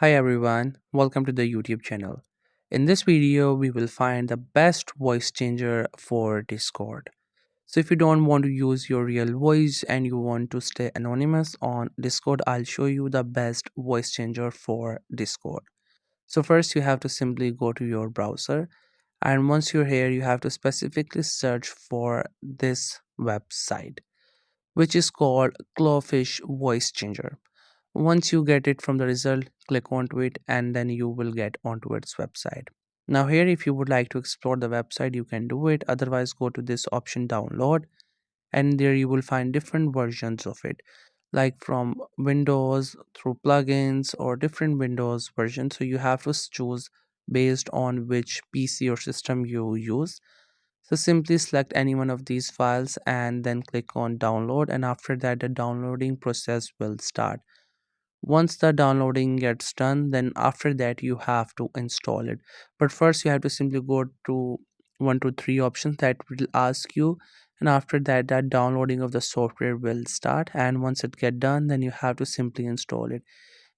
Hi everyone, welcome to the YouTube channel. In this video, we will find the best voice changer for Discord. So if you don't want to use your real voice and you want to stay anonymous on Discord, I'll show you the best voice changer for Discord. So first you have to simply go to your browser, and once you're here, you have to specifically search for this website, which is called Clawfish Voice Changer. Once you get it from the result, click onto it and then you will get onto its website. Now here, if you would like to explore the website, you can do it. Otherwise, go to this option download, and there you will find different versions of it, like from Windows through plugins or different Windows versions. So you have to choose based on which PC or system you use. So simply select any one of these files and then click on download, and after that the downloading process will start. Once the downloading gets done, then after that you have to install it. But first you have to simply go to one to three options that will ask you, and after that that downloading of the software will start, and once it get done, then you have to simply install it.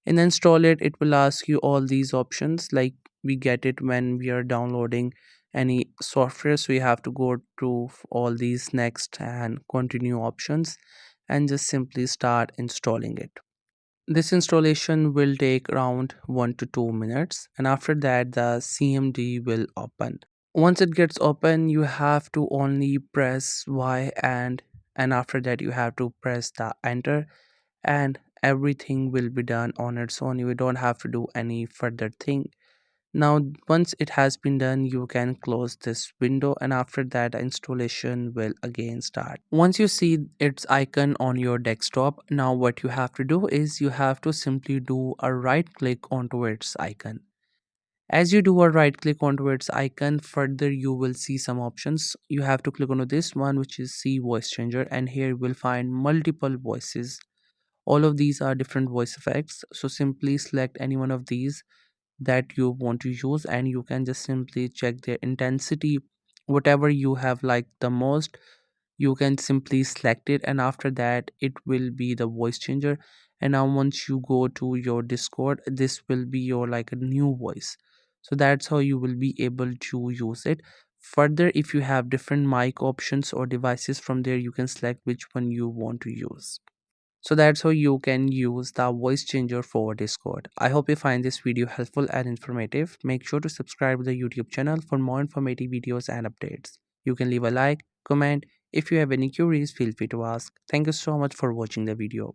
And install it, it will ask you all these options like we get it when we are downloading any software. So you have to go to all these next and continue options and just simply start installing it. This installation will take around 1 to 2 minutes, and after that the CMD will open. Once it gets open, you have to only press Y, and after that you have to press the enter, and everything will be done on its own. You don't have to do any further thing. Now once it has been done, you can close this window, and after that the installation will again start. Once you see its icon on your desktop, now what you have to do is you have to simply do a right click onto its icon. As you do a right click onto its icon, further you will see some options. You have to click onto this one, which is see voice changer, and here you will find multiple voices. All of these are different voice effects, so simply select any one of these that you want to use, and you can just simply check their intensity. Whatever you have liked the most, you can simply select it, and after that it will be the voice changer. And now once you go to your Discord, this will be your like a new voice. So that's how you will be able to use it. Further, if you have different mic options or devices, from there you can select which one you want to use. So that's how you can use the voice changer for Discord. I hope you find this video helpful and informative. Make sure to subscribe to the YouTube channel for more informative videos and updates. You can leave a like, comment. If you have any queries, feel free to ask. Thank you so much for watching the video.